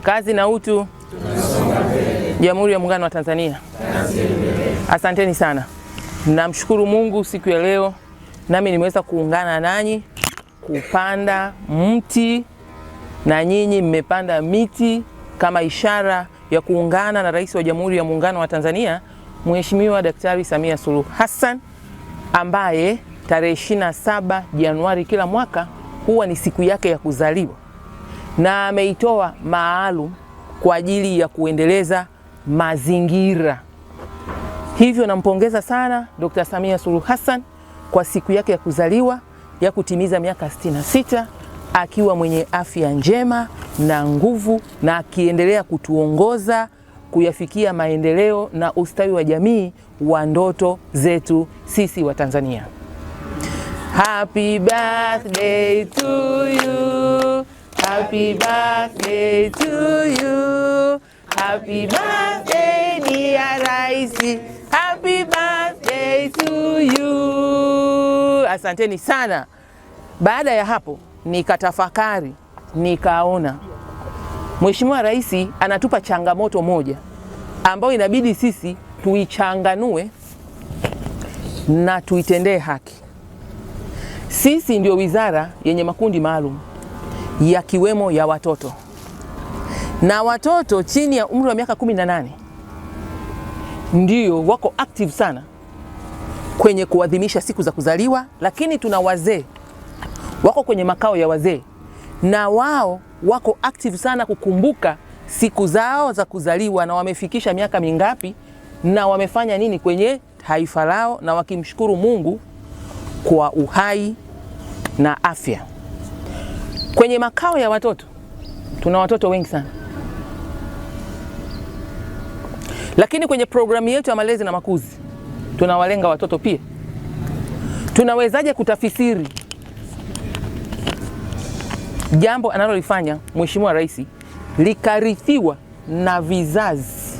Kazi na utu. Jamhuri ya Muungano wa Tanzania. Asanteni sana. Namshukuru Mungu siku ya leo nami nimeweza kuungana nanyi kupanda mti na nyinyi mmepanda miti kama ishara ya kuungana na Rais wa Jamhuri ya Muungano wa Tanzania Mheshimiwa Daktari Samia Suluhu Hassan, ambaye tarehe 27 Januari kila mwaka huwa ni siku yake ya kuzaliwa, na ameitoa maalum kwa ajili ya kuendeleza mazingira. Hivyo nampongeza sana Dr. Samia Suluhu Hassan kwa siku yake ya kuzaliwa ya kutimiza miaka 66 akiwa mwenye afya njema na nguvu, na akiendelea kutuongoza kuyafikia maendeleo na ustawi wa jamii wa ndoto zetu sisi wa Tanzania. Happy birthday to you. Happy birthday to you. Happy birthday dear Raisi. Happy birthday to you. Asanteni sana. Baada ya hapo nikatafakari, nikaona Mheshimiwa Rais anatupa changamoto moja ambayo inabidi sisi tuichanganue na tuitendee haki. Sisi ndio wizara yenye makundi maalum yakiwemo ya watoto, na watoto chini ya umri wa miaka 18 ndio wako active sana kwenye kuadhimisha siku za kuzaliwa, lakini tuna wazee wako kwenye makao ya wazee, na wao wako active sana kukumbuka siku zao za kuzaliwa na wamefikisha miaka mingapi na wamefanya nini kwenye taifa lao, na wakimshukuru Mungu kwa uhai na afya. Kwenye makao ya watoto tuna watoto wengi sana, lakini kwenye programu yetu ya malezi na makuzi tunawalenga watoto pia. Tunawezaje kutafsiri jambo analolifanya Mheshimiwa Rais likarithiwa na vizazi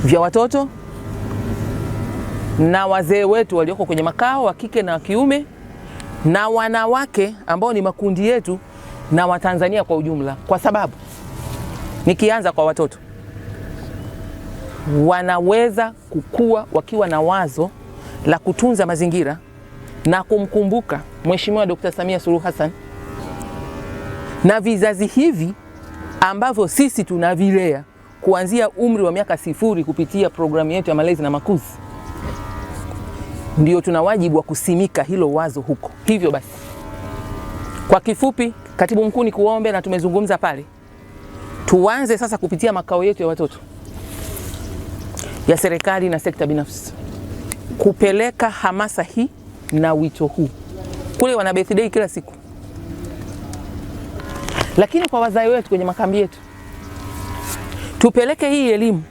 vya watoto na wazee wetu walioko kwenye makao wa kike na kiume na wanawake ambao ni makundi yetu na Watanzania kwa ujumla? Kwa sababu nikianza kwa watoto, wanaweza kukua wakiwa na wazo la kutunza mazingira na kumkumbuka Mheshimiwa Dr. Samia Suluhu Hassan, na vizazi hivi ambavyo sisi tunavilea kuanzia umri wa miaka 0 kupitia programu yetu ya malezi na makuzi, ndio tuna wajibu wa kusimika hilo wazo huko. Hivyo basi, kwa kifupi, Katibu Mkuu ni kuombe, na tumezungumza pale, tuanze sasa kupitia makao yetu ya watoto ya serikali na sekta binafsi kupeleka hamasa hii na wito huu. Kule wana birthday kila siku, lakini kwa wazee wetu kwenye makambi yetu tupeleke hii elimu,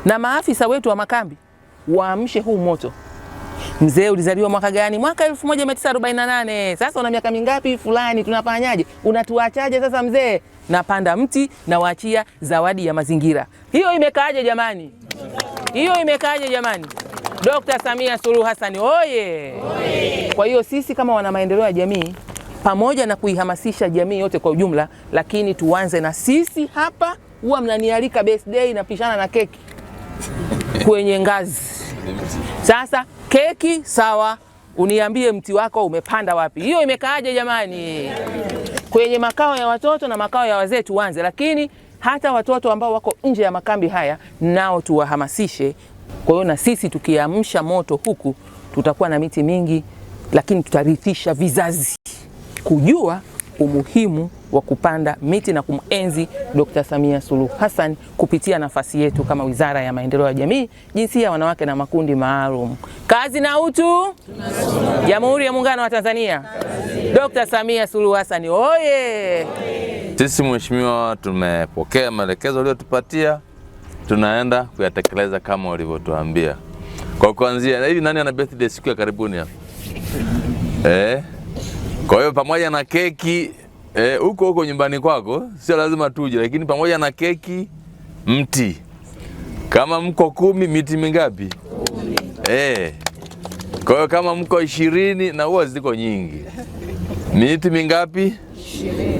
na maafisa wetu wa makambi waamshe huu moto. Mzee, ulizaliwa mwaka gani? Mwaka 1948. Sasa una miaka mingapi fulani? Tunafanyaje? Unatuachaje sasa mzee? Napanda mti na waachia zawadi ya mazingira. Hiyo imekaaje jamani? Hiyo imekaaje jamani? Dr. Samia Suluhu Hassan oye! Kwa hiyo sisi kama wana maendeleo ya jamii, pamoja na kuihamasisha jamii yote kwa ujumla, lakini tuanze na sisi hapa. Huwa mnanialika birthday na pishana na keki kwenye ngazi. Sasa keki sawa, uniambie mti wako umepanda wapi? Hiyo imekaaje jamani? Kwenye makao ya watoto na makao ya wazee tuanze, lakini hata watoto ambao wako nje ya makambi haya nao tuwahamasishe. Kwa hiyo na sisi tukiamsha moto huku tutakuwa na miti mingi, lakini tutarithisha vizazi kujua umuhimu wa kupanda miti na kumenzi Dr. Samia Suluhu Hassan kupitia nafasi yetu kama Wizara ya Maendeleo ya Jamii, Jinsia, Wanawake na Makundi Maalum. Kazi na utu. Jamhuri ya Muungano wa Tanzania. Dr. Samia Suluhu Hassan oye! Sisi Mheshimiwa, tumepokea maelekezo uliyotupatia, tunaenda kuyatekeleza kama ulivyotuambia. Kwa kuanzia hivi, nani ana birthday siku ya karibuni hapa? Kwa hiyo pamoja na keki huko nyumbani kwako, sio lazima tuje, lakini pamoja na keki, mti. Kama mko 10, miti mingapi? 10. Kwa hiyo kama mko 20, na huwa ziko nyingi, miti mingapi? 20.